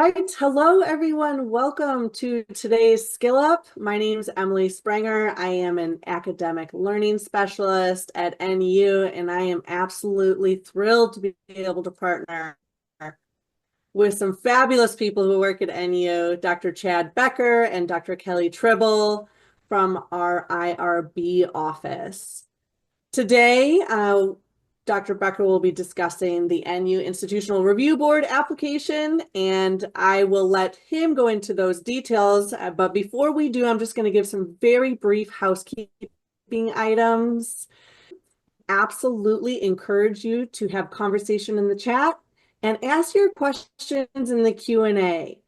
right. Hello, everyone. Welcome to today's Skill Up. My name is Emily Sprenger. I am an academic learning specialist at NU, and I am absolutely thrilled to be able to partner with some fabulous people who work at NU, Dr. Chad Becker and Dr. Kelly Tribble from our IRB office. Today, Dr. Becker will be discussing the NU Institutional Review Board application, and I will let him go into those details. But before we do, I'm just going to give some very brief housekeeping items. Absolutely encourage you to have conversation in the chat and ask your questions in the Q&A.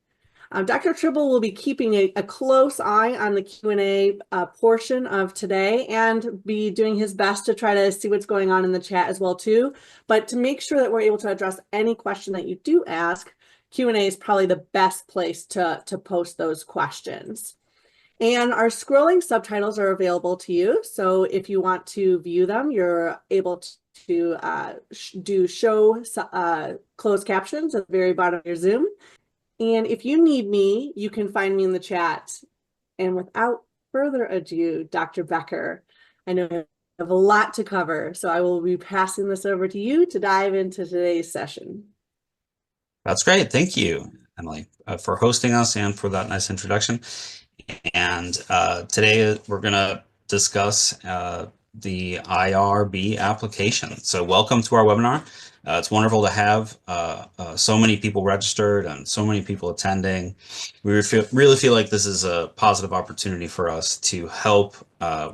Dr. Tribble will be keeping a close eye on the Q&A portion of today and be doing his best to try to see what's going on in the chat as well too. But to make sure that we're able to address any question that you do ask, Q&A is probably the best place to post those questions. And our scrolling subtitles are available to you. So if you want to view them, you're able to do show closed captions at the very bottom of your Zoom. And if you need me, you can find me in the chat. And without further ado, Dr. Becker, I know you have a lot to cover, so I will be passing this over to you to dive into today's session. That's great. Thank you, Emily, for hosting us and for that nice introduction. And today we're going to discuss the IRB application. So welcome to our webinar. It's wonderful to have so many people registered and so many people attending. We really feel like this is a positive opportunity for us to help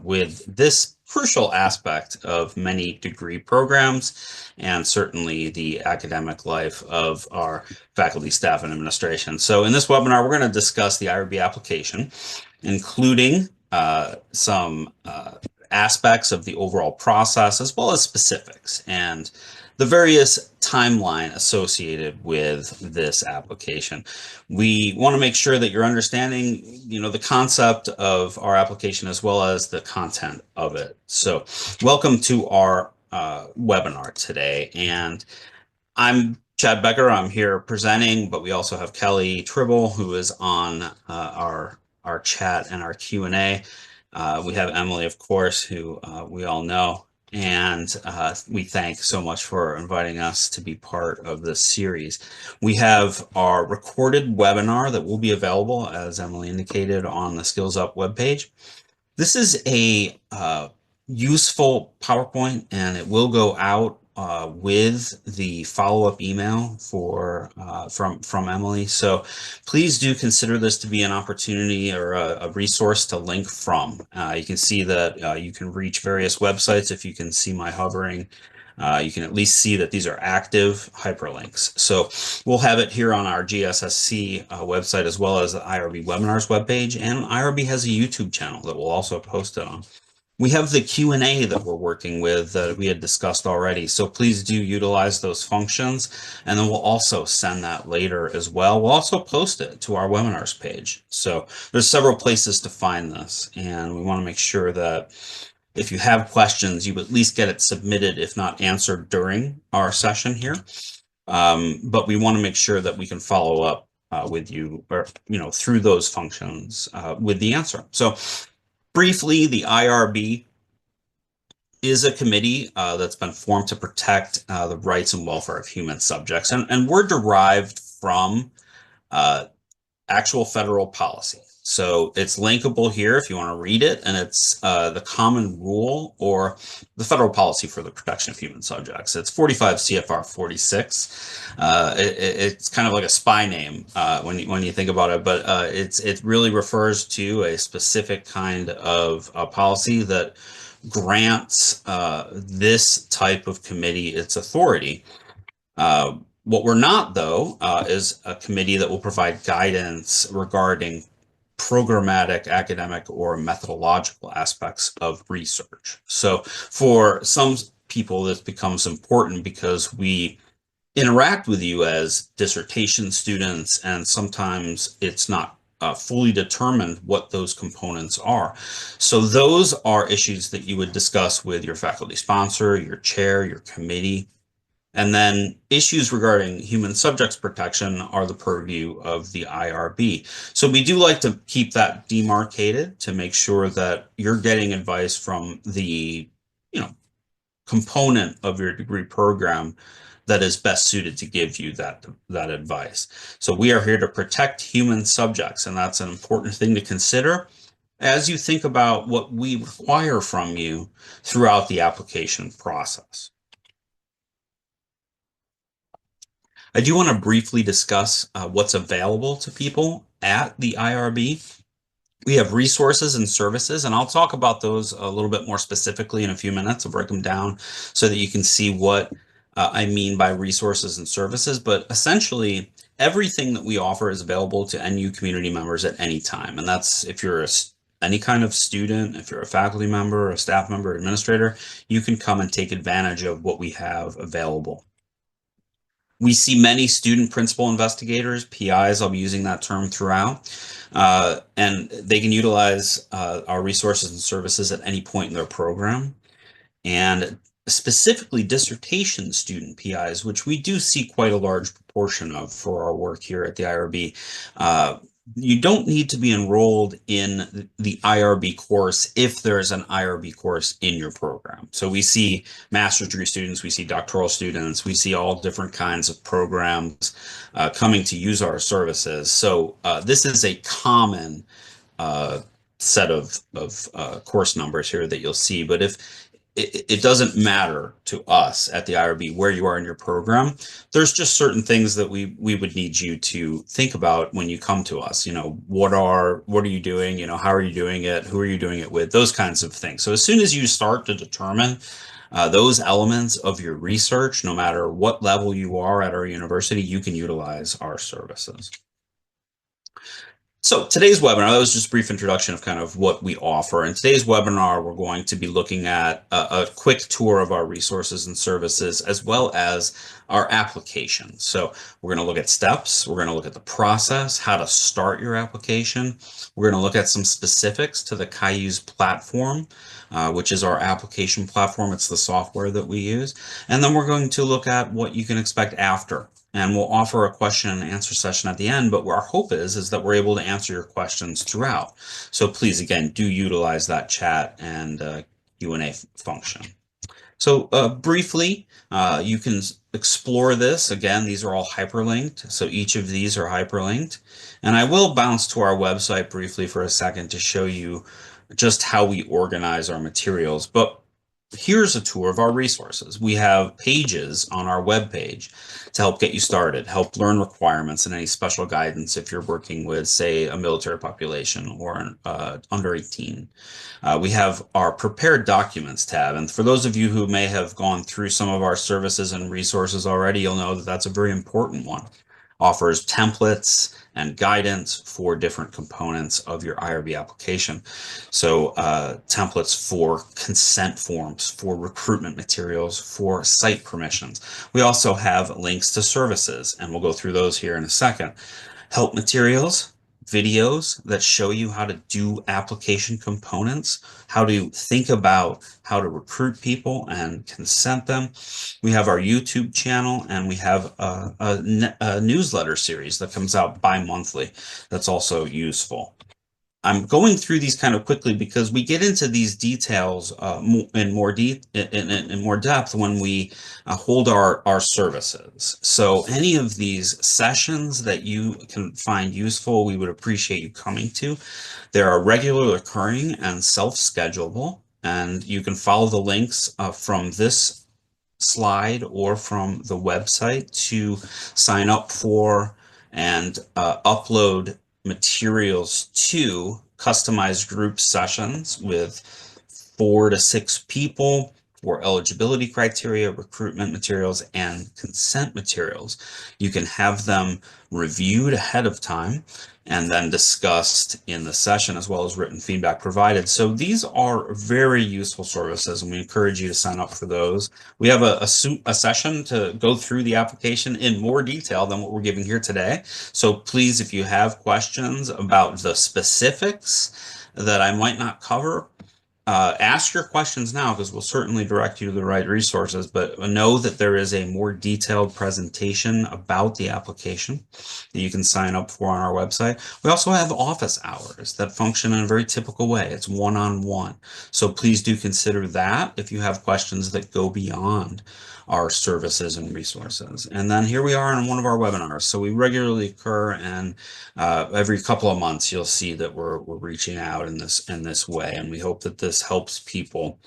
with this crucial aspect of many degree programs and certainly the academic life of our faculty, staff, and administration. So in this webinar, we're going to discuss the IRB application, including some aspects of the overall process, as well as specifics and the various timeline associated with this application. We want to make sure that you're understanding, the concept of our application as well as the content of it. So welcome to our webinar today. And I'm Chad Becker. I'm here presenting, but we also have Kelly Tribble, who is on our chat and our Q&A. We have Emily, of course, who we all know. And we thank so much for inviting us to be part of this series. We have our recorded webinar that will be available, as Emily indicated, on the Skills Up webpage. This is a useful PowerPoint, and it will go out with the follow-up email from Emily. So please do consider this to be an opportunity or a resource to link from. You can see that you can reach various websites. If you can see my hovering, you can at least see that these are active hyperlinks. So we'll have it here on our GSSC website, as well as the IRB webinars webpage, and IRB has a YouTube channel that we'll also post it on. We have the Q&A that we're working with that we had discussed already, so please do utilize those functions, and then we'll also send that later as well. We'll also post it to our webinars page. So there's several places to find this, and we want to make sure that if you have questions, you at least get it submitted, if not answered, during our session here. But we want to make sure that we can follow up with you, or through those functions with the answer. So briefly, the IRB is a committee that's been formed to protect the rights and welfare of human subjects, and we're derived from actual federal policy. So it's linkable here if you want to read it, and it's the common rule or the federal policy for the protection of human subjects. It's 45 CFR 46. It's kind of like a spy name when you think about it, but it really refers to a specific kind of policy that grants this type of committee its authority. What we're not, though, is a committee that will provide guidance regarding programmatic, academic, or methodological aspects of research. So for some people, this becomes important because we interact with you as dissertation students, and sometimes it's not fully determined what those components are. So those are issues that you would discuss with your faculty sponsor, your chair, your committee. And then issues regarding human subjects protection are the purview of the IRB. So we do like to keep that demarcated to make sure that you're getting advice from the, you know, component of your degree program that is best suited to give you that advice. So we are here to protect human subjects, and that's an important thing to consider as you think about what we require from you throughout the application process. I do want to briefly discuss what's available to people at the IRB. We have resources and services, and I'll talk about those a little bit more specifically in a few minutes. I'll break them down so that you can see what I mean by resources and services. But essentially, everything that we offer is available to NU community members at any time. And that's if you're any kind of student, if you're a faculty member, a staff member, administrator, you can come and take advantage of what we have available. We see many student principal investigators, PIs, I'll be using that term throughout, and they can utilize our resources and services at any point in their program. And specifically dissertation student PIs, which we do see quite a large proportion of for our work here at the IRB. You don't need to be enrolled in the IRB course if there's an IRB course in your program. So we see master's degree students, we see doctoral students, we see all different kinds of programs coming to use our services. So this is a common set of course numbers here that you'll see. But if it doesn't matter to us at the IRB where you are in your program. There's just certain things that we would need you to think about when you come to us. You know, what are you doing? You know, how are you doing it? Who are you doing it with? Those kinds of things. So as soon as you start to determine those elements of your research, no matter what level you are at our university, you can utilize our services. So today's webinar, that was just a brief introduction of kind of what we offer. In today's webinar, we're going to be looking at a quick tour of our resources and services, as well as our application. So we're going to look at steps. We're going to look at the process, how to start your application. We're going to look at some specifics to the Cayuse platform, which is our application platform. It's the software that we use. And then we're going to look at what you can expect after. And we'll offer a question and answer session at the end, but our hope is that we're able to answer your questions throughout. So please, again, do utilize that chat and Q&A function. So briefly, you can explore this. Again, these are all hyperlinked. So each of these are hyperlinked. And I will bounce to our website briefly for a second to show you just how we organize our materials. But here's a tour of our resources. We have pages on our webpage to help get you started, help learn requirements and any special guidance if you're working with, say, a military population or under 18. We have our prepared documents tab. And for those of you who may have gone through some of our services and resources already, you'll know that that's a very important one. Offers templates and guidance for different components of your IRB application. So templates for consent forms, for recruitment materials, for site permissions. We also have links to services, and we'll go through those here in a second. Help materials, videos that show you how to do application components, how to think about how to recruit people and consent them. We have our YouTube channel, and we have a newsletter series that comes out bi-monthly that's also useful. I'm going through these kind of quickly because we get into these details in more depth when we hold our services. So any of these sessions that you can find useful, we would appreciate you coming to. They are regularly occurring and self-schedulable, and you can follow the links from this slide or from the website to sign up for and upload materials to customized group sessions with 4 to 6 people for eligibility criteria, recruitment materials, and consent materials. You can have them reviewed ahead of time and then discussed in the session, as well as written feedback provided. So these are very useful services, and we encourage you to sign up for those. We have a session to go through the application in more detail than what we're giving here today. So please, if you have questions about the specifics that I might not cover, ask your questions now because we'll certainly direct you to the right resources, but know that there is a more detailed presentation about the application that you can sign up for on our website. We also have office hours that function in a very typical way. It's one-on-one. So please do consider that if you have questions that go beyond our services and resources. And then here we are in one of our webinars. So we regularly occur, and every couple of months you'll see that we're reaching out in this way, and we hope that this helps people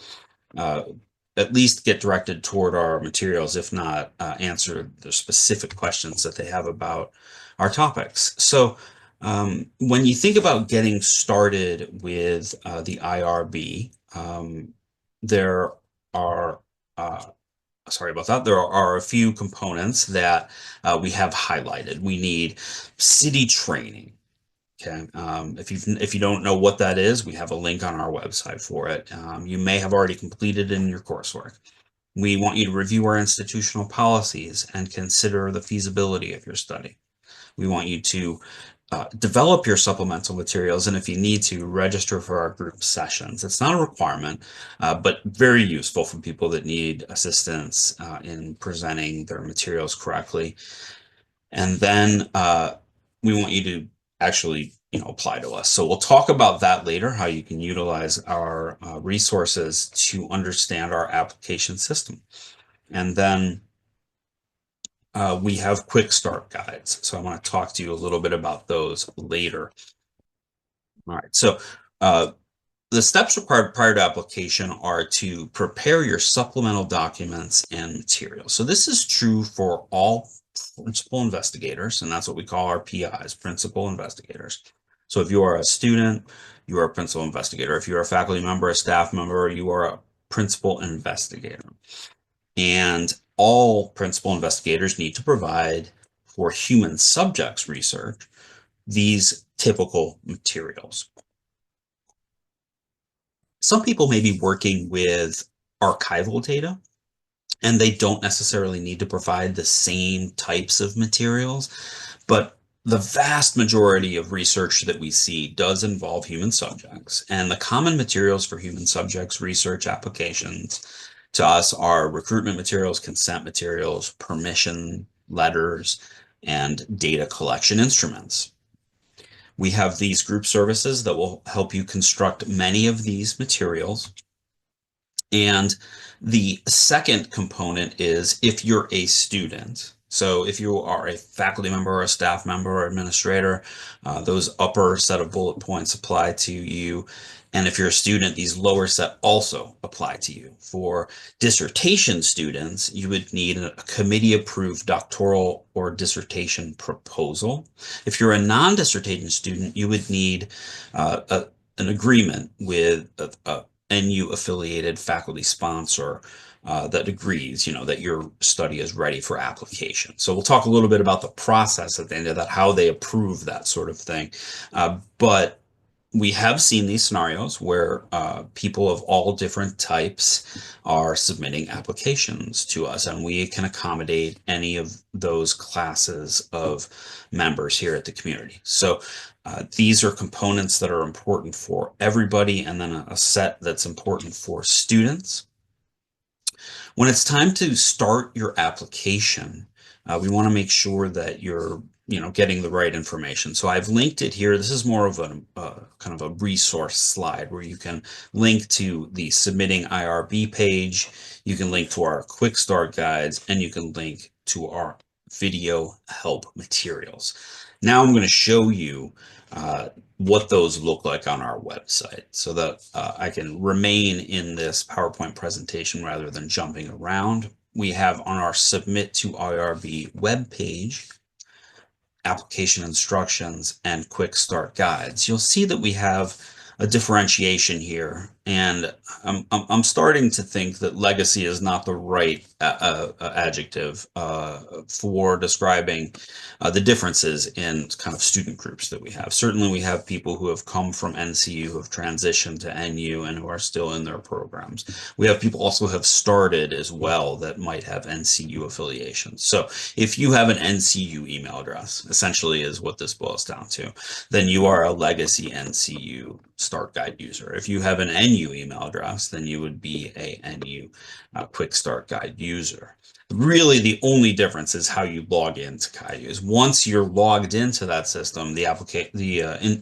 uh, at least get directed toward our materials, if not answer the specific questions that they have about our topics. So when you think about getting started with the IRB, there are sorry about that. There are a few components that we have highlighted. We need city training. Okay. If you don't know what that is, we have a link on our website for it. You may have already completed it in your coursework. We want you to review our institutional policies and consider the feasibility of your study. We want you to develop your supplemental materials, and if you need to, register for our group sessions. It's not a requirement, but very useful for people that need assistance in presenting their materials correctly. And then we want you to actually, apply to us. So we'll talk about that later, how you can utilize our resources to understand our application system. And then we have quick start guides. So I want to talk to you a little bit about those later. All right. So the steps required prior to application are to prepare your supplemental documents and materials. So this is true for all principal investigators, and that's what we call our PIs, principal investigators. So if you are a student, you are a principal investigator. If you're a faculty member, a staff member, you are a principal investigator. And all principal investigators need to provide for human subjects research these typical materials. Some people may be working with archival data, and they don't necessarily need to provide the same types of materials, but the vast majority of research that we see does involve human subjects, and the common materials for human subjects research applications to us are recruitment materials, consent materials, permission letters, and data collection instruments. We have these group services that will help you construct many of these materials. And the second component is if you're a student. So if you are a faculty member or a staff member or administrator, those upper set of bullet points apply to you. And if you're a student, these lower set also apply to you. For dissertation students, you would need a committee-approved doctoral or dissertation proposal. If you're a non-dissertation student, you would need an agreement with a NU affiliated faculty sponsor that agrees, that your study is ready for application. So we'll talk a little bit about the process at the end of that, how they approve that sort of thing. But we have seen these scenarios where people of all different types are submitting applications to us, and we can accommodate any of those classes of members here at the community. So these are components that are important for everybody, and then a set that's important for students. When it's time to start your application, we want to make sure that you're getting the right information. So I've linked it here. This is more of a kind of a resource slide where you can link to the submitting IRB page. You can link to our quick start guides, and you can link to our video help materials. Now I'm going to show you what those look like on our website so that I can remain in this PowerPoint presentation rather than jumping around. We have on our Submit to IRB webpage application instructions and quick start guides. You'll see that we have a differentiation here, and I'm starting to think that legacy is not the right adjective for describing the differences in kind of student groups that we have. Certainly we have people who have come from NCU, who have transitioned to NU, and who are still in their programs. We have people also have started as well that might have NCU affiliations. So if you have an NCU email address, essentially is what this boils down to, then you are a legacy NCU start guide user. If you have an NU email address, then you would be a NU Quick Start Guide user. Really, the only difference is how you log into Cayuse. Once you're logged into that system, the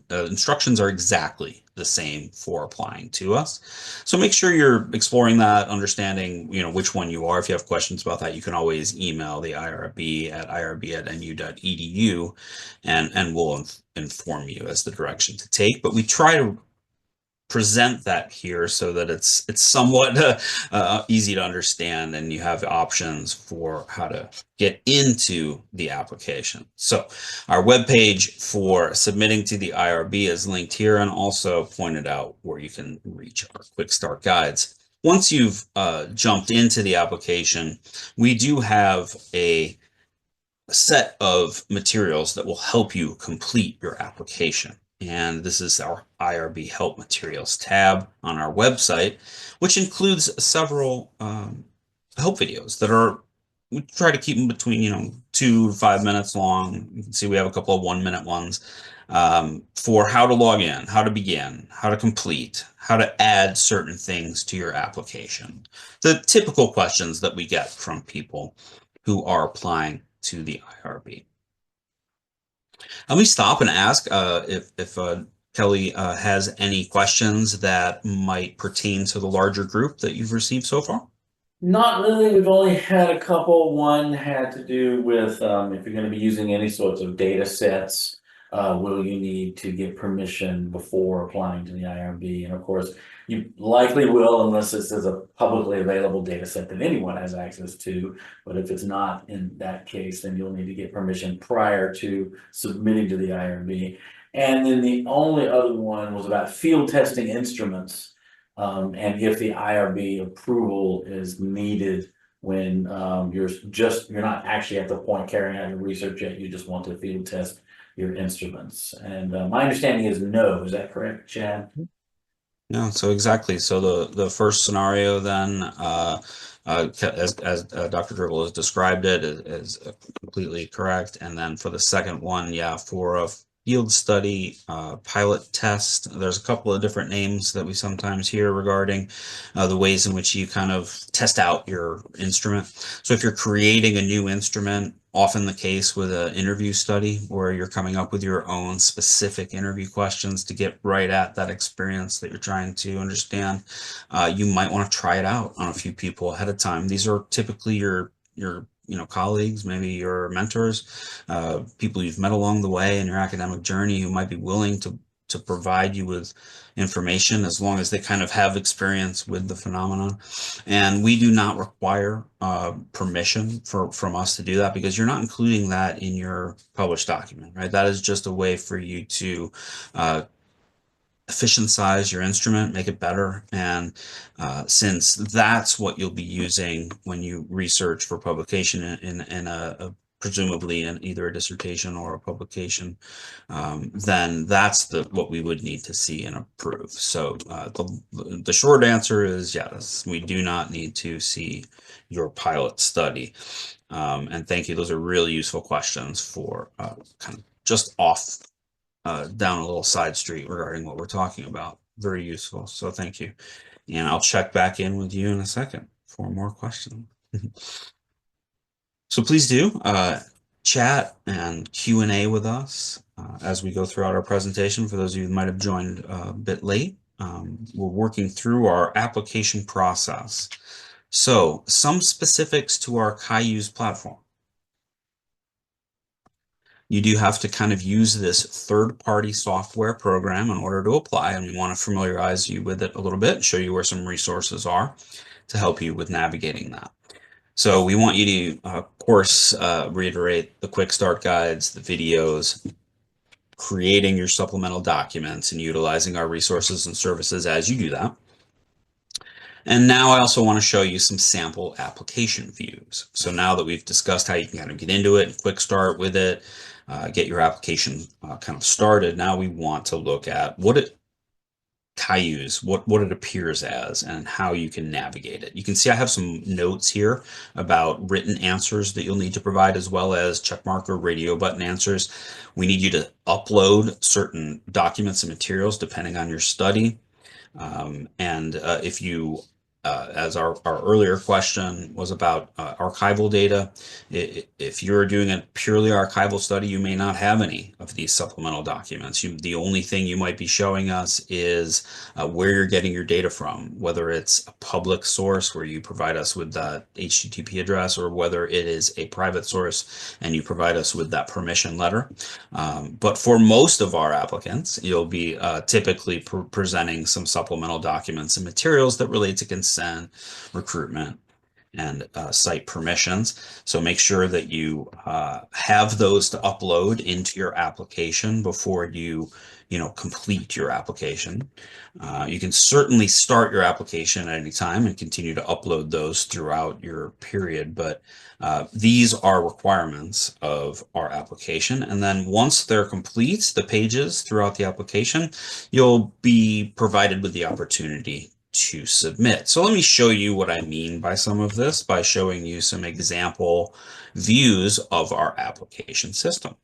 instructions are exactly the same for applying to us. So make sure you're exploring that, understanding, which one you are. If you have questions about that, you can always email the IRB at irb@nu.edu, and we'll inform you as the direction to take. But we try to present that here so that it's somewhat easy to understand, and you have options for how to get into the application. So our webpage for submitting to the IRB is linked here, and also pointed out where you can reach our quick start guides. Once you've jumped into the application, we do have a set of materials that will help you complete your application. And this is our IRB Help Materials tab on our website, which includes several help videos that we try to keep them between 2 to 5 minutes long. You can see we have a couple of 1-minute ones for how to log in, how to begin, how to complete, how to add certain things to your application. The typical questions that we get from people who are applying to the IRB. Let me stop and ask if Kelly has any questions that might pertain to the larger group that you've received so far. Not really. We've only had a couple. One had to do with if you're going to be using any sorts of data sets, will you need to get permission before applying to the IRB? And of course, you likely will, unless this is a publicly available data set that anyone has access to. But if it's not in that case, then you'll need to get permission prior to submitting to the IRB. And then the only other one was about field testing instruments. And if the IRB approval is needed when you're not actually at the point carrying out your research yet, you just want to field test your instruments. And my understanding is no. Is that correct, Chad? No, so exactly. So the first scenario then, as Dr. Dribble has described it, is completely correct. And then for the second one, yeah, for a field study, pilot test, there's a couple of different names that we sometimes hear regarding the ways in which you kind of test out your instrument. So if you're creating a new instrument, often the case with an interview study where you're coming up with your own specific interview questions to get right at that experience that you're trying to understand, you might want to try it out on a few people ahead of time. These are typically your colleagues, maybe your mentors, people you've met along the way in your academic journey who might be willing to provide you with information as long as they kind of have experience with the phenomenon. And we do not require permission from us to do that, because you're not including that in your published document, right? That is just a way for you to efficientize your instrument, make it better. And since that's what you'll be using when you research for publication in a presumably in either a dissertation or a publication, then that's what we would need to see and approve. So the short answer is yes, we do not need to see your pilot study. And thank you. Those are really useful questions for kind of just off down a little side street regarding what we're talking about. Very useful. So thank you. And I'll check back in with you in a second for more questions. So please do chat and Q&A with us as we go throughout our presentation. For those of you who might have joined a bit late, we're working through our application process. So some specifics to our Cayuse platform. You do have to kind of use this third-party software program in order to apply, and we want to familiarize you with it a little bit, show you where some resources are to help you with navigating that. So we want you to, of course, reiterate the quick start guides, the videos, creating your supplemental documents, and utilizing our resources and services as you do that. And now I also want to show you some sample application views. So now that we've discussed how you can kind of get into it and quick start with it, get your application kind of started, now we want to look at Cayuse, what it appears as, and how you can navigate it. You can see I have some notes here about written answers that you'll need to provide, as well as checkmark or radio button answers. We need you to upload certain documents and materials depending on your study. If you, as our earlier question was about archival data, if you're doing a purely archival study, you may not have any of these supplemental documents. The only thing you might be showing us is where you're getting your data from, whether it's a public source where you provide us with that HTTP address, or whether it is a private source and you provide us with that permission letter. But for most of our applicants, you'll be typically presenting some supplemental documents and materials that relate to consent, recruitment, and site permissions. So make sure that you have those to upload into your application before you complete your application. You can certainly start your application at any time and continue to upload those throughout your period, but these are requirements of our application. And then once they're complete, the pages throughout the application, you'll be provided with the opportunity to submit. So let me show you what I mean by some of this by showing you some example views of our application system.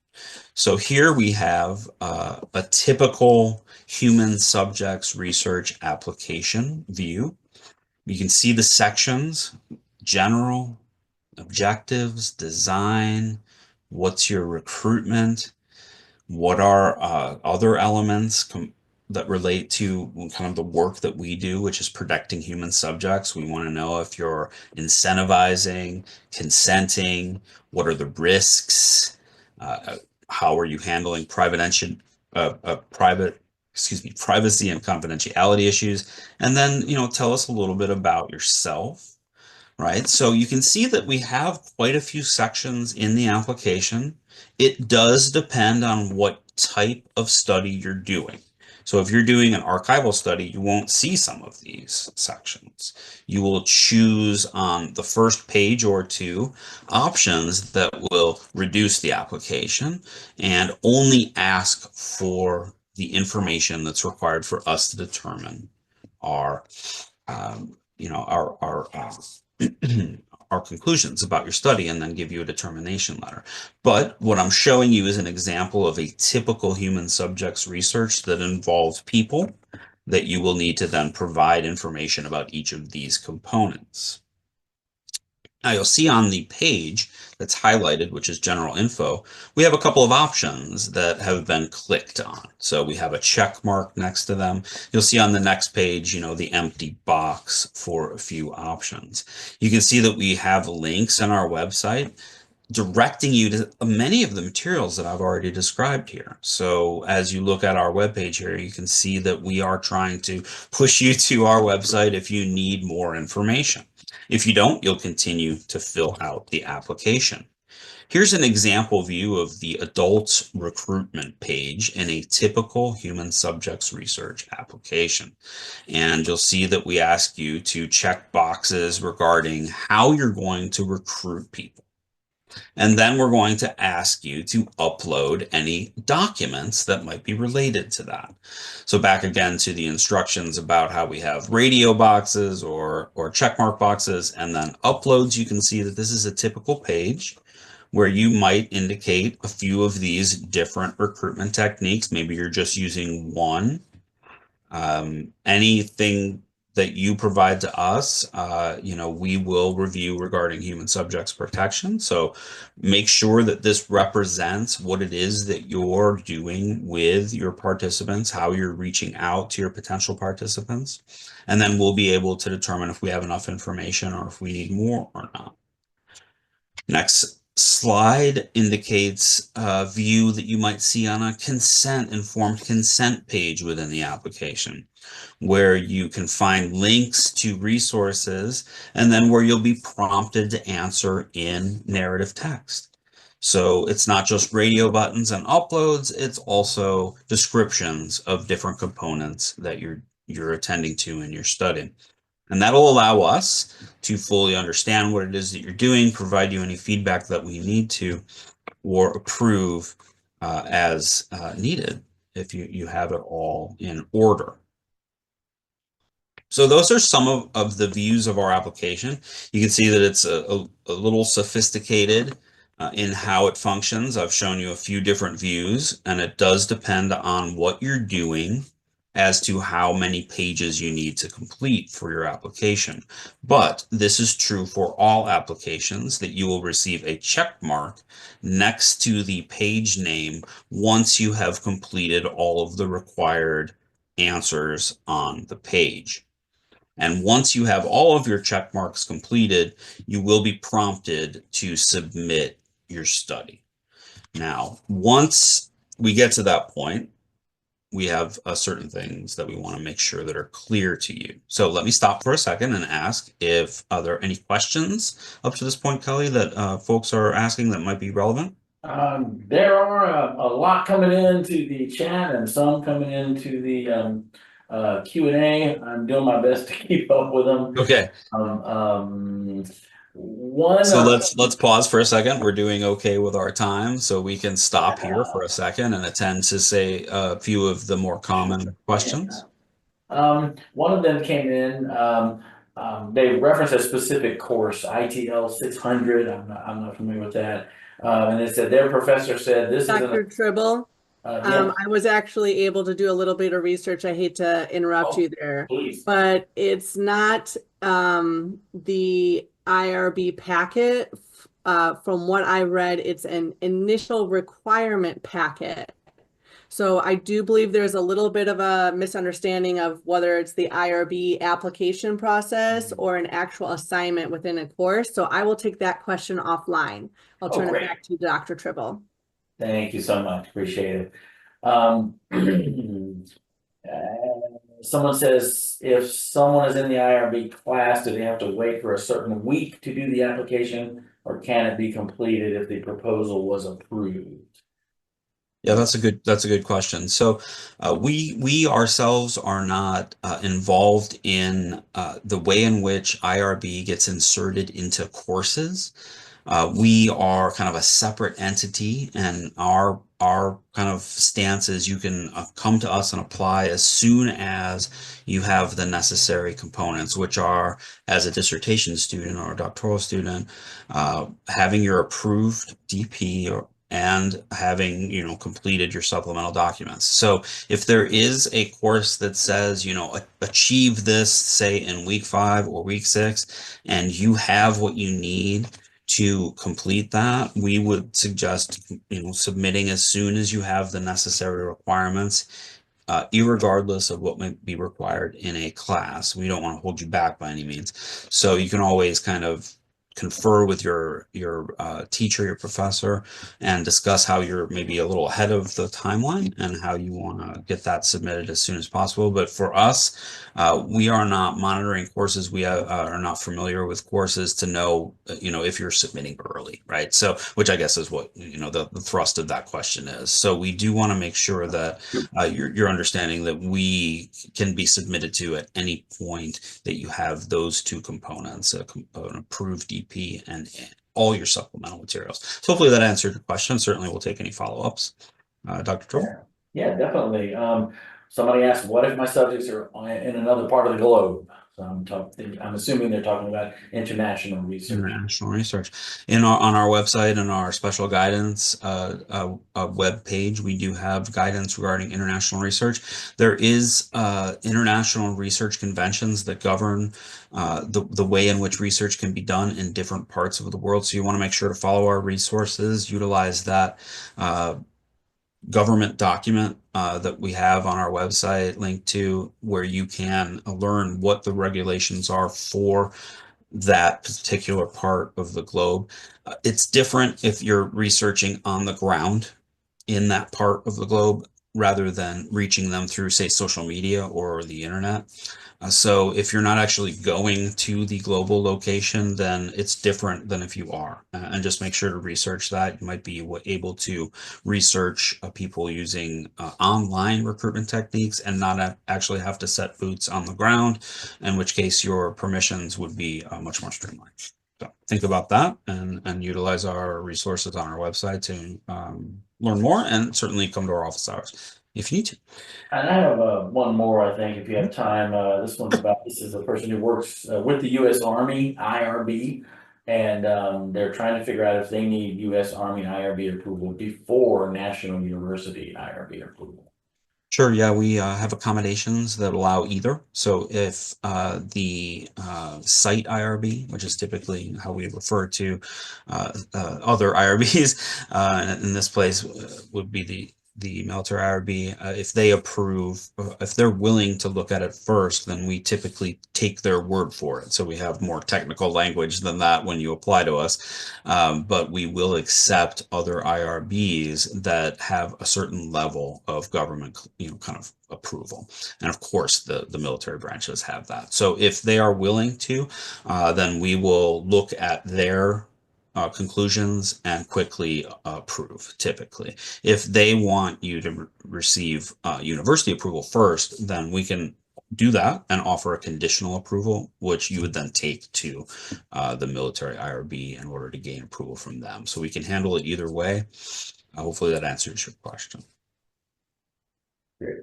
So here we have a typical human subjects research application view. You can see the sections: general, objectives, design, what's your recruitment, what are other elements that relate to kind of the work that we do, which is protecting human subjects. We want to know if you're incentivizing, consenting, what are the risks, how are you handling privacy and confidentiality issues, and then tell us a little bit about yourself. Right, so you can see that we have quite a few sections in the application. It does depend on what type of study you're doing. So if you're doing an archival study, you won't see some of these sections. You will choose on the first page or two options that will reduce the application and only ask for the information that's required for us to determine our our conclusions about your study, and then give you a determination letter. But what I'm showing you is an example of a typical human subjects research that involves people that you will need to then provide information about each of these components. Now you'll see on the page that's highlighted, which is general info, we have a couple of options that have been clicked on. So we have a check mark next to them. You'll see on the next page, the empty box for a few options. You can see that we have links on our website directing you to many of the materials that I've already described here. So as you look at our webpage here, you can see that we are trying to push you to our website if you need more information. If you don't, you'll continue to fill out the application. Here's an example view of the adult recruitment page in a typical human subjects research application. And you'll see that we ask you to check boxes regarding how you're going to recruit people. And then we're going to ask you to upload any documents that might be related to that. So back again to the instructions about how we have radio boxes or checkmark boxes, and then uploads. You can see that this is a typical page where you might indicate a few of these different recruitment techniques. Maybe you're just using one. Anything that you provide to us, we will review regarding human subjects protection. So make sure that this represents what it is that you're doing with your participants, how you're reaching out to your potential participants. And then we'll be able to determine if we have enough information or if we need more or not. Next slide indicates a view that you might see on a informed consent page within the application, where you can find links to resources, and then where you'll be prompted to answer in narrative text. So it's not just radio buttons and uploads, it's also descriptions of different components that you're attending to in your study. And that'll allow us to fully understand what it is that you're doing, provide you any feedback that we need to, or approve as needed if you have it all in order. So those are some of the views of our application. You can see that it's a little sophisticated in how it functions. I've shown you a few different views, and it does depend on what you're doing as to how many pages you need to complete for your application. But this is true for all applications, that you will receive a check mark next to the page name once you have completed all of the required answers on the page. And once you have all of your check marks completed, you will be prompted to submit your study. Now, once we get to that point, we have certain things that we want to make sure that are clear to you. So let me stop for a second and ask if are there any questions up to this point, Kelly, that folks are asking that might be relevant? There are a lot coming into the chat and some coming into the Q&A. I'm doing my best to keep up with them. Okay. So let's pause for a second. We're doing okay with our time, so we can stop here for a second and attend to say a few of the more common questions. One of them came in. They referenced a specific course, ITL 600. I'm not familiar with that. And it said their professor said this is Dr. Tribble. Yeah. I was actually able to do a little bit of research. I hate to interrupt you there, please. But it's not the IRB packet. From what I read, it's an initial requirement packet. So I do believe there's a little bit of a misunderstanding of whether it's the IRB application process or an actual assignment within a course. So I will take that question offline. I'll turn it back to Dr. Tribble. Thank you so much. Appreciate it. Someone says, if someone is in the IRB class, do they have to wait for a certain week to do the application, or can it be completed if the proposal was approved? Yeah, that's a good question. So we ourselves are not involved in the way in which IRB gets inserted into courses. We are kind of a separate entity, and our kind of stance is you can come to us and apply as soon as you have the necessary components, which are, as a dissertation student or a doctoral student, having your approved DP and having, completed your supplemental documents. So if there is a course that says, achieve this, say in week 5 or week 6, and you have what you need to complete that, we would suggest, submitting as soon as you have the necessary requirements, irregardless of what might be required in a class. We don't want to hold you back by any means. So you can always kind of confer with your teacher, your professor, and discuss how you're maybe a little ahead of the timeline and how you want to get that submitted as soon as possible. But for us, we are not monitoring courses. We are not familiar with courses to know, if you're submitting early, right? So, which I guess is what, the thrust of that question is. So we do want to make sure that you're understanding that we can be submitted to at any point that you have those two components, an approved DP and all your supplemental materials. So hopefully that answered your question. Certainly we'll take any follow-ups. Dr. Troll? Yeah, definitely. Somebody asked, what if my subjects are in another part of the globe? So I'm assuming they're talking about international research. International research. On our website and our special guidance web page, we do have guidance regarding international research. There is international research conventions that govern the way in which research can be done in different parts of the world. So you want to make sure to follow our resources, utilize that government document that we have on our website linked to, where you can learn what the regulations are for that particular part of the globe. It's different if you're researching on the ground in that part of the globe rather than reaching them through, say, social media or the internet. So if you're not actually going to the global location, then it's different than if you are. And just make sure to research that. You might be able to research people using online recruitment techniques and not actually have to set boots on the ground, in which case your permissions would be much more streamlined. So think about that and utilize our resources on our website to learn more, and certainly come to our office hours if you need to. And I have one more, I think, if you have time. This is a person who works with the U.S. Army, IRB, and they're trying to figure out if they need U.S. Army IRB approval before National University IRB approval. Sure, yeah, we have accommodations that allow either. So if the site IRB, which is typically how we refer to other IRBs, in this place would be the military IRB, if they approve, if they're willing to look at it first, then we typically take their word for it. So we have more technical language than that when you apply to us, but we will accept other IRBs that have a certain level of government, kind of approval. And of course, the military branches have that. So if they are willing to, then we will look at their conclusions and quickly approve, typically. If they want you to receive university approval first, then we can do that and offer a conditional approval, which you would then take to the military IRB in order to gain approval from them. So we can handle it either way. Hopefully that answers your question. Great.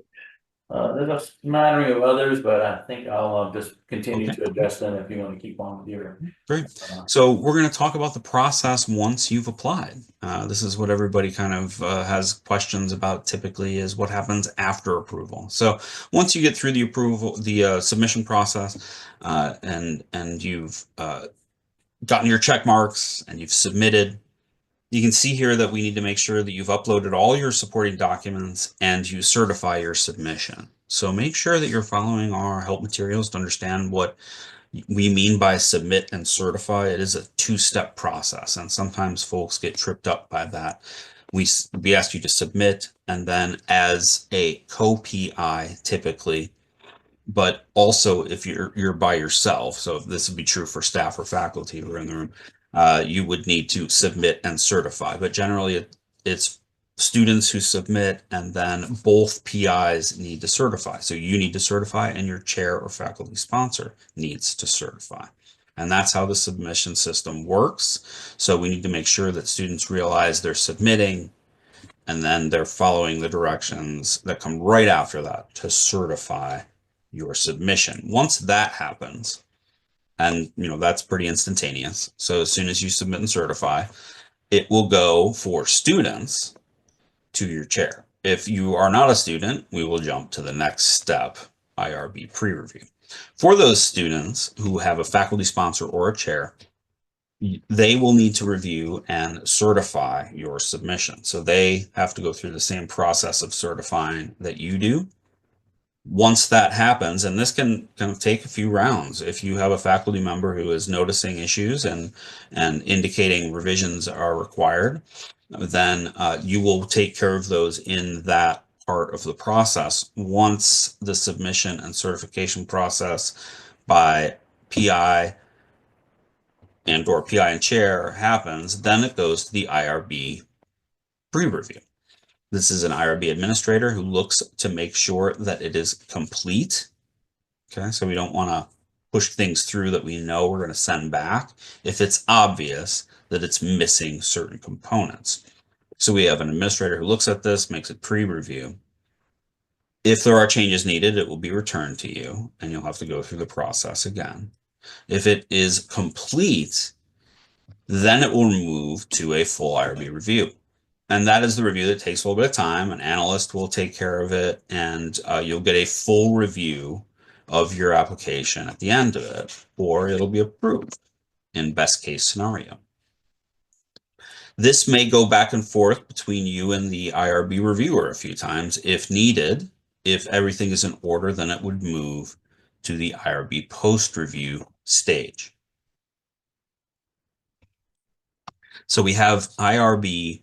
There's a smattering of others, but I think I'll just continue to address them if you want to keep on with your. Great. So we're going to talk about the process once you've applied. This is what everybody kind of has questions about typically, is what happens after approval. So once you get through the approval, the submission process, and you've gotten your check marks and you've submitted, you can see here that we need to make sure that you've uploaded all your supporting documents and you certify your submission. So make sure that you're following our help materials to understand what we mean by submit and certify. It is a two-step process, and sometimes folks get tripped up by that. We ask you to submit, and then as a co-PI typically, but also if you're by yourself, so this would be true for staff or faculty who are in the room, you would need to submit and certify. But generally it's students who submit, and then both PIs need to certify. So you need to certify and your chair or faculty sponsor needs to certify. And that's how the submission system works. So we need to make sure that students realize they're submitting, and then they're following the directions that come right after that to certify your submission. Once that happens, and that's pretty instantaneous. So as soon as you submit and certify, it will go for students to your chair. If you are not a student, we will jump to the next step, IRB pre-review. For those students who have a faculty sponsor or a chair, they will need to review and certify your submission. So they have to go through the same process of certifying that you do. Once that happens, and this can kind of take a few rounds, if you have a faculty member who is noticing issues and indicating revisions are required, then you will take care of those in that part of the process. Once the submission and certification process by PI or PI and chair happens, then it goes to the IRB pre-review. This is an IRB administrator who looks to make sure that it is complete. Okay, so we don't want to push things through that we know we're going to send back if it's obvious that it's missing certain components. So we have an administrator who looks at this, makes a pre-review. If there are changes needed, it will be returned to you, and you'll have to go through the process again. If it is complete, then it will move to a full IRB review. And that is the review that takes a little bit of time. An analyst will take care of it, and you'll get a full review of your application at the end of it, or it'll be approved in best case scenario. This may go back and forth between you and the IRB reviewer a few times if needed. If everything is in order, then it would move to the IRB post-review stage. So we have IRB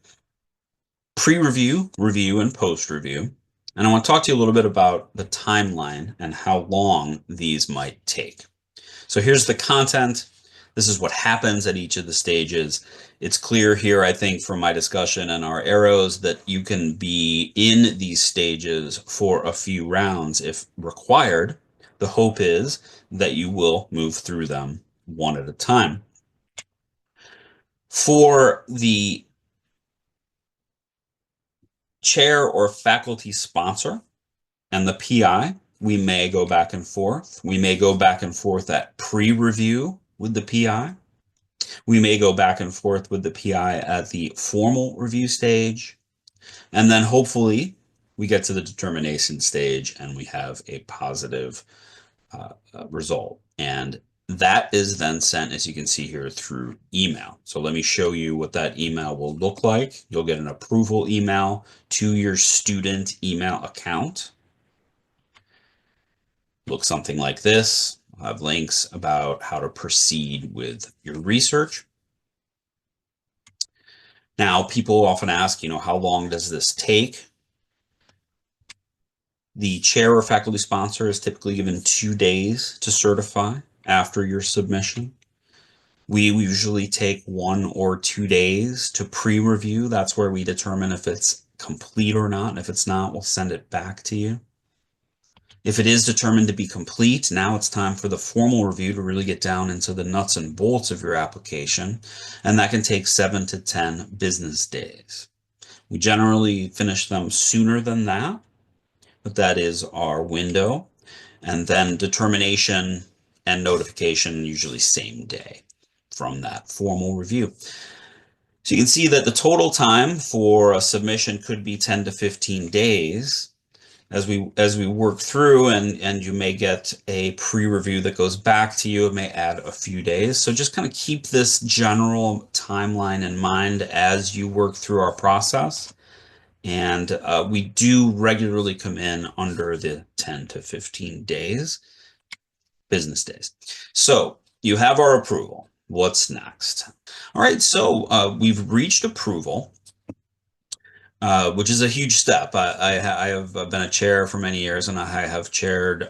pre-review, review, and post-review. And I want to talk to you a little bit about the timeline and how long these might take. So here's the content. This is what happens at each of the stages. It's clear here, I think, from my discussion and our arrows that you can be in these stages for a few rounds if required. The hope is that you will move through them one at a time. For the chair or faculty sponsor and the PI, we may go back and forth. We may go back and forth at pre-review with the PI. We may go back and forth with the PI at the formal review stage. And then hopefully we get to the determination stage and we have a positive result. And that is then sent, as you can see here, through email. So let me show you what that email will look like. You'll get an approval email to your student email account. Look something like this. I'll have links about how to proceed with your research. Now, people often ask, how long does this take? The chair or faculty sponsor is typically given 2 days to certify after your submission. We usually take 1 or 2 days to pre-review. That's where we determine if it's complete or not. And if it's not, we'll send it back to you. If it is determined to be complete, now it's time for the formal review to really get down into the nuts and bolts of your application. And that can take 7 to 10 business days. We generally finish them sooner than that, but that is our window. And then determination and notification usually same day from that formal review. So you can see that the total time for a submission could be 10 to 15 days. As we work through, and you may get a pre-review that goes back to you, it may add a few days. So just kind of keep this general timeline in mind as you work through our process. And we do regularly come in under the 10 to 15 days, business days. So you have our approval. What's next? All right, so we've reached approval. Which is a huge step. I have been a chair for many years, and I have chaired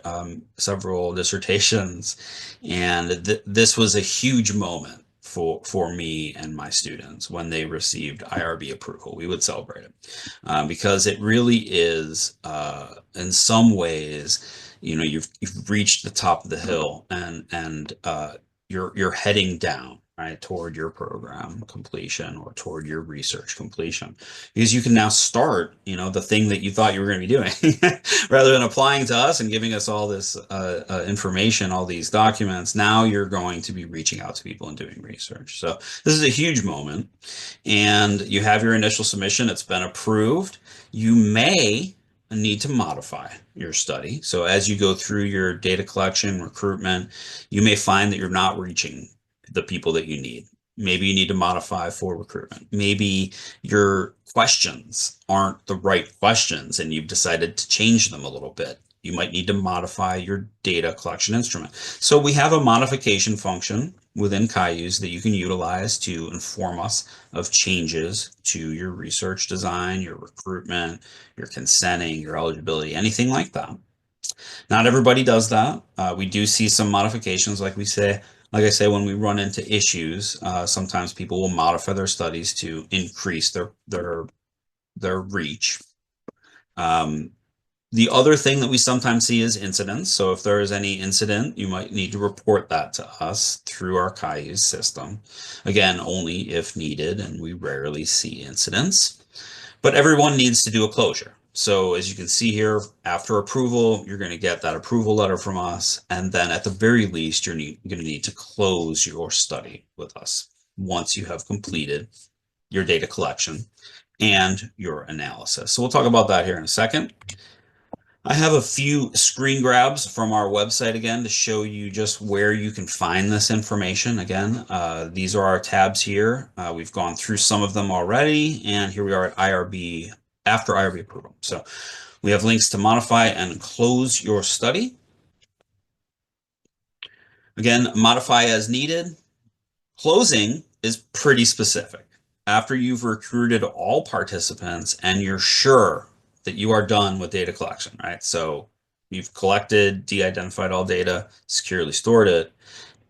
several dissertations, and this was a huge moment for me and my students when they received IRB approval. We would celebrate it because it really is, in some ways, you've reached the top of the hill, and you're heading down, right, toward your program completion or toward your research completion, because you can now start, the thing that you thought you were going to be doing rather than applying to us and giving us all this information, all these documents. Now you're going to be reaching out to people and doing research. So this is a huge moment, and you have your initial submission. It's been approved. You may need to modify your study. So as you go through your data collection, recruitment, you may find that you're not reaching the people that you need. Maybe you need to modify for recruitment. Maybe your questions aren't the right questions and you've decided to change them a little bit. You might need to modify your data collection instrument. So we have a modification function within Cayuse that you can utilize to inform us of changes to your research design, your recruitment, your consenting, your eligibility, anything like that. Not everybody does that. We do see some modifications, like I say, when we run into issues, sometimes people will modify their studies to increase their reach. The other thing that we sometimes see is incidents. So if there is any incident, you might need to report that to us through our Cayuse system. Again, only if needed, and we rarely see incidents. But everyone needs to do a closure. So as you can see here, after approval, you're going to get that approval letter from us. And then at the very least, you're going to need to close your study with us once you have completed your data collection and your analysis. So we'll talk about that here in a second. I have a few screen grabs from our website again to show you just where you can find this information. Again, these are our tabs here. We've gone through some of them already, and here we are at IRB, after IRB approval. So we have links to modify and close your study. Again, modify as needed. Closing is pretty specific. After you've recruited all participants and you're sure that you are done with data collection, right? So you've collected, de-identified all data, securely stored it.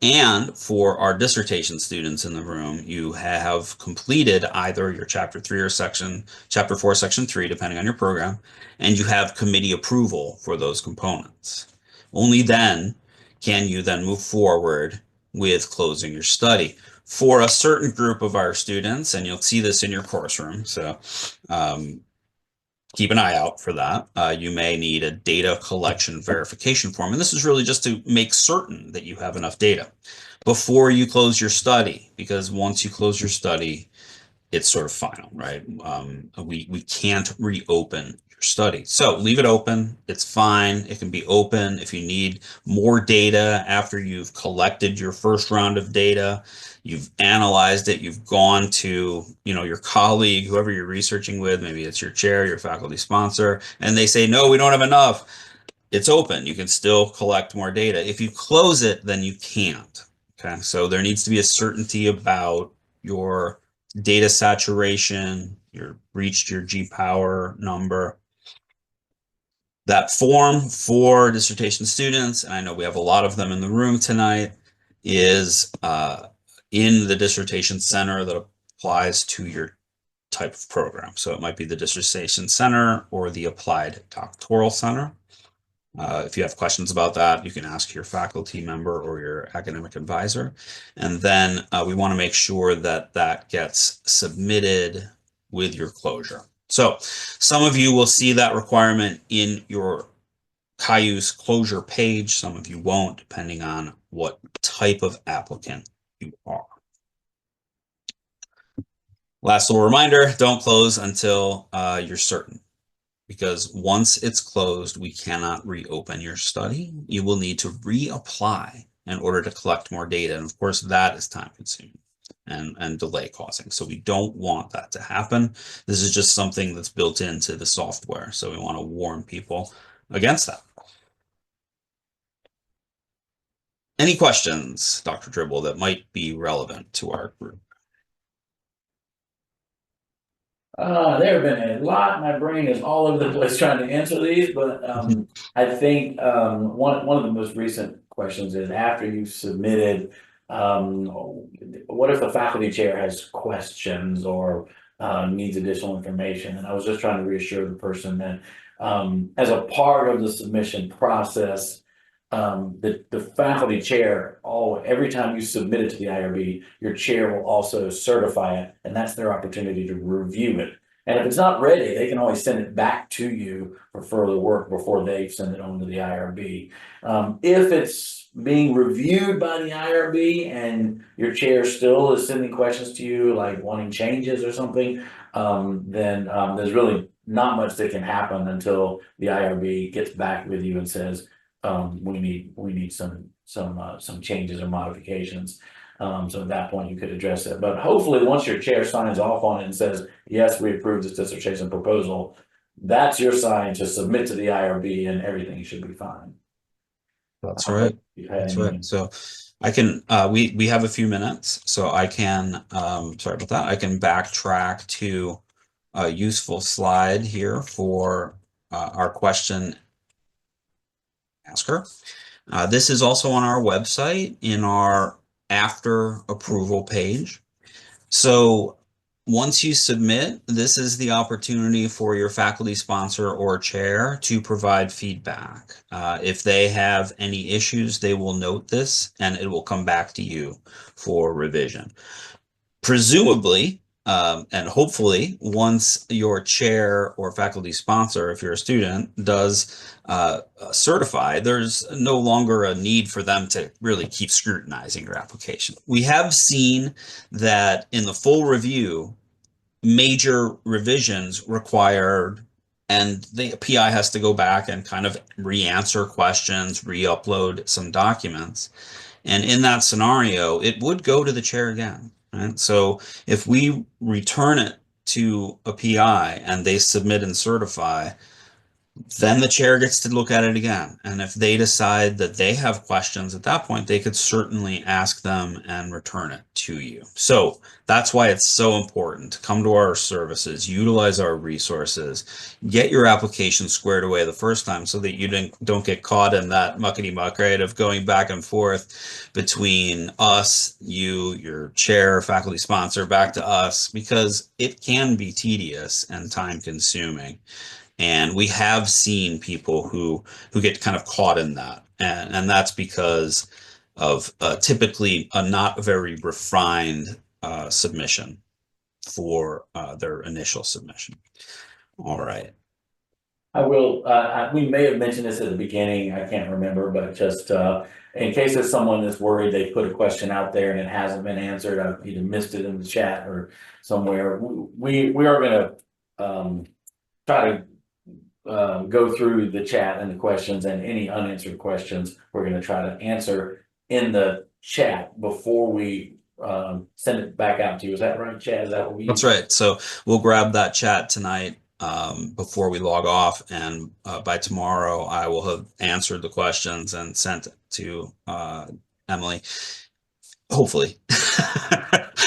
And for our dissertation students in the room, you have completed either your chapter 3 or chapter 4, section 3, depending on your program, and you have committee approval for those components. Only then can you then move forward with closing your study. For a certain group of our students, and you'll see this in your course room, so keep an eye out for that. You may need a data collection verification form. And this is really just to make certain that you have enough data before you close your study, because once you close your study, it's sort of final, right? We can't reopen your your study. So leave it open. It's fine. It can be open. If you need more data after you've collected your first round of data, you've analyzed it, you've gone to, your colleague, whoever you're researching with, maybe it's your chair, your faculty sponsor, and they say, no, we don't have enough. It's open. You can still collect more data. If you close it, then you can't. Okay, so there needs to be a certainty about your data saturation, you've reached your G-power number. That form for dissertation students, and I know we have a lot of them in the room tonight, is in the dissertation center that applies to your type of program. So it might be the dissertation center or the applied doctoral center. If you have questions about that, you can ask your faculty member or your academic advisor. And then we want to make sure that that gets submitted with your closure. So some of you will see that requirement in your Cayuse closure page. Some of you won't, depending on what type of applicant you are. Last little reminder, don't close until you're certain. Because once it's closed, we cannot reopen your study. You will need to reapply in order to collect more data. And of course, that is time consuming and delay causing. So we don't want that to happen. This is just something that's built into the software. So we want to warn people against that. Any questions, Dr. Dribble, that might be relevant to our group? There have been a lot. My brain is all over the place trying to answer these, but I think one of the most recent questions is after you've submitted, what if the faculty chair has questions or needs additional information? And I was just trying to reassure the person that as a part of the submission process, the faculty chair, every time you submit it to the IRB, your chair will also certify it, and that's their opportunity to review it. And if it's not ready, they can always send it back to you for further work before they send it on to the IRB. If it's being reviewed by the IRB and your chair still is sending questions to you, like wanting changes or something, then there's really not much that can happen until the IRB gets back with you and says, we need some changes or modifications. So at that point you could address it. But hopefully once your chair signs off on it and says, yes, we approve this dissertation proposal, that's your sign to submit to the IRB and everything should be fine. That's right. That's right. So I can, we have a few minutes, so I can, sorry about that. I can backtrack to a useful slide here for our question asker. This is also on our website in our after approval page. So once you submit, this is the opportunity for your faculty sponsor or chair to provide feedback. If they have any issues, they will note this and it will come back to you for revision. Presumably, and hopefully, once your chair or faculty sponsor, if you're a student, does certify, there's no longer a need for them to really keep scrutinizing your application. We have seen that in the full review, major revisions required, and the PI has to go back and kind of re-answer questions, re-upload some documents. And in that scenario, it would go to the chair again. Right? So if we return it to a PI and they submit and certify, then the chair gets to look at it again. And if they decide that they have questions at that point, they could certainly ask them and return it to you. So that's why it's so important to come to our services, utilize our resources, get your application squared away the first time so that you don't get caught in that muckety muck, right, of going back and forth between us, you, your chair, faculty sponsor, back to us, because it can be tedious and time consuming. And we have seen people who get kind of caught in that. And that's because of typically a not very refined submission for their initial submission. All right. I will, we may have mentioned this at the beginning, I can't remember, but just in case there's someone that's worried they put a question out there and it hasn't been answered, I've either missed it in the chat or somewhere. We are going to try to go through the chat and the questions, and any unanswered questions, we're gonna try to answer in the chat before we send it back out to you. Is that right, Chad? Is that what we? That's right. So we'll grab that chat tonight before we log off, and by tomorrow I will have answered the questions and sent it to Emily. Hopefully.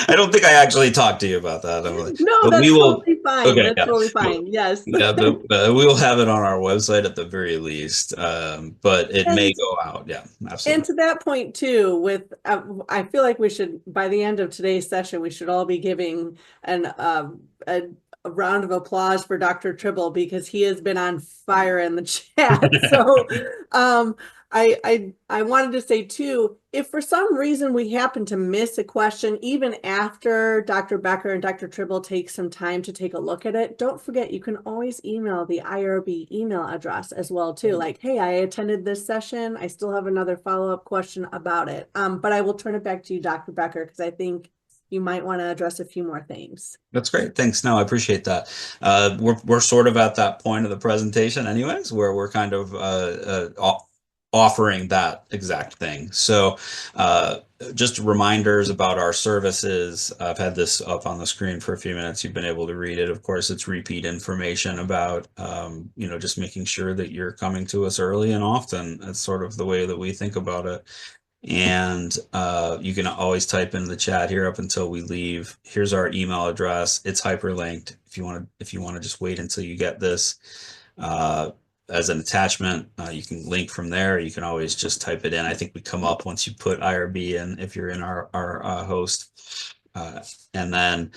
I don't think I actually talked to you about that, Emily. No, But that's we will. totally fine. Okay, That's yeah. totally fine. Yes. Yeah, we will have it on our website at the very least, but it may go out. Yeah, absolutely. And to that point too, with I feel like we should, by the end of today's session, we should all be giving a round of applause for Dr. Tribble, because he has been on fire in the chat. So I wanted to say too, if for some reason we happen to miss a question, even after Dr. Becker and Dr. Tribble take some time to take a look at it, don't forget, you can always email the IRB email address as well too. Like, hey, I attended this session. I still have another follow-up question about it. But I will turn it back to you, Dr. Becker, because I think you might want to address a few more things. That's great. Thanks. No, I appreciate that. We're sort of at that point of the presentation anyways, where we're kind of offering that exact thing. So just reminders about our services. I've had this up on the screen for a few minutes. You've been able to read it. Of course, it's repeat information about, just making sure that you're coming to us early and often. That's sort of the way that we think about it. And you can always type in the chat here up until we leave. Here's our email address. It's hyperlinked. If you want to just wait until you get this as an attachment, you can link from there. You can always just type it in. I think we come up once you put IRB in, if you're in our host. And then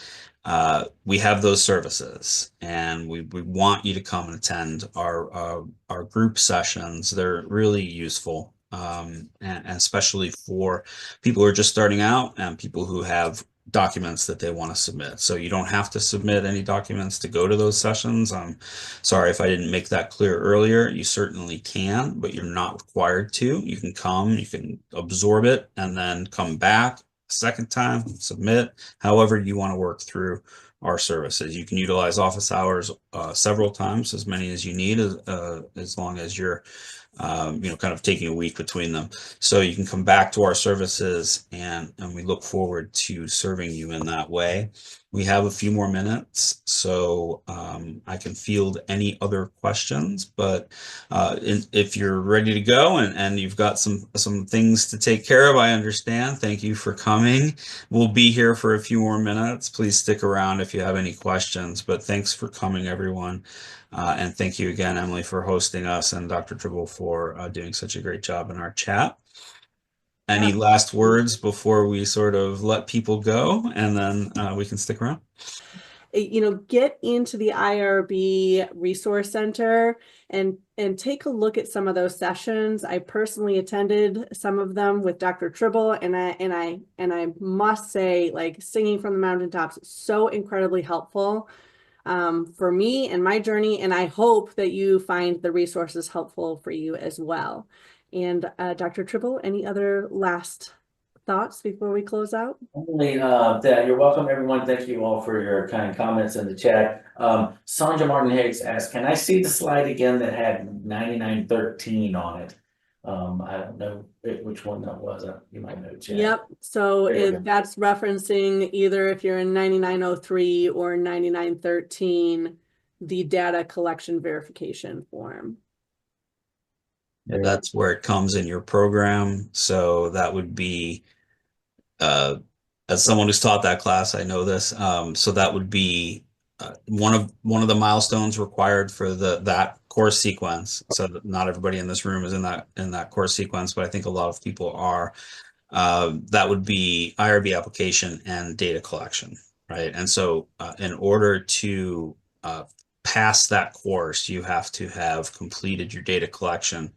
we have those services, and we want you to come and attend our group sessions. They're really useful. And especially for people who are just starting out and people who have documents that they want to submit. So you don't have to submit any documents to go to those sessions. I'm sorry if I didn't make that clear earlier. You certainly can, but you're not required to. You can come, you can absorb it, and then come back a second time, submit, however you want to work through our services. You can utilize office hours several times, as many as you need, as long as you're kind of taking a week between them. So you can come back to our services, and we look forward to serving you in that way. We have a few more minutes, so I can field any other questions, but if you're ready to go and you've got some things to take care of, I understand. Thank you for coming. We'll be here for a few more minutes. Please stick around if you have any questions, but thanks for coming, everyone. And thank you again, Emily, for hosting us, and Dr. Tribble for doing such a great job in our chat. Any last words before we sort of let people go, and then we can stick around? Get into the IRB Resource Center and take a look at some of those sessions. I personally attended some of them with Dr. Tribble, and I must say, like, singing from the mountaintops, so incredibly helpful for me and my journey, and I hope that you find the resources helpful for you as well. And Dr. Tribble, any other last thoughts before we close out? Only that you're welcome, everyone. Thank you all for your kind comments in the chat. Sandra Martin Higgs asked, can I see the slide again that had 9913 on it? I don't know which one that was. You might know, Chad. Yep. So that's referencing either, if you're in 9903 or 9913, the data collection verification form. And that's where it comes in your program. So that would be, as someone who's taught that class, I know this. So that would be one of the milestones required for that course sequence. So that not everybody in this room is in that course sequence, but I think a lot of people are. That would be IRB application and data collection, right? And so in order to pass that course, you have to have completed your data collection,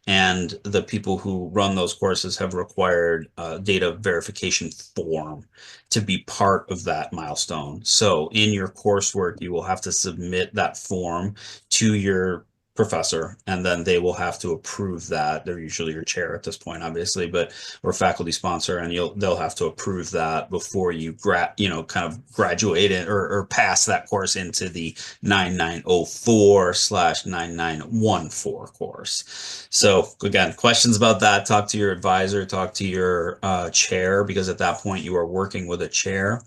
and the people who run those courses have required a data verification form to be part of that milestone. So in your coursework, you will have to submit that form to your professor, and then they will have to approve that. They're usually your chair at this point, obviously, but or faculty sponsor, and they'll have to approve that before you kind of graduate it or pass that course into the 9904/9914 course. So again, questions about that, talk to your advisor, talk to your chair, because at that point you are working with a chair.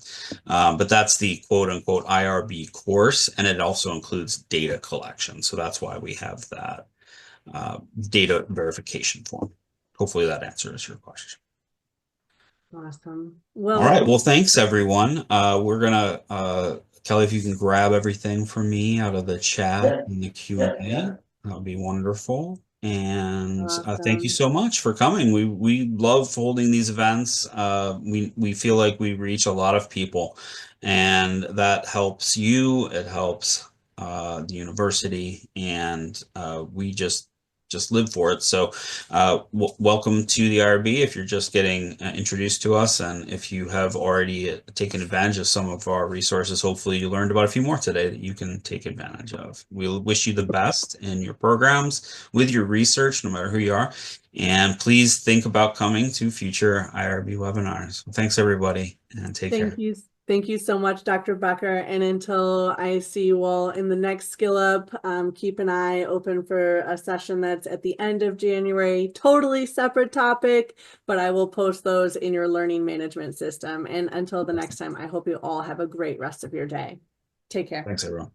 But that's the quote unquote IRB course, and it also includes data collection. So that's why we have that data verification form. Hopefully that answers your question. Awesome. All right. Well, thanks everyone. We're gonna Kelly, if you can grab everything for me out of the chat and the Q&A, that would be wonderful. And thank you so much for coming. We love holding these events. We feel like we reach a lot of people, and that helps you. It helps the university, and we just live for it. So welcome to the IRB if you're just getting introduced to us, and if you have already taken advantage of some of our resources, hopefully you learned about a few more today that you can take advantage of. We'll wish you the best in your programs, with your research, no matter who you are, and please think about coming to future IRB webinars. Thanks everybody, and take care. Thank you so much, Dr. Becker. And until I see you all in the next Skill Up, keep an eye open for a session that's at the end of January, totally separate topic, but I will post those in your learning management system. And until the next time, I hope you all have a great rest of your day. Take care. Thanks, everyone.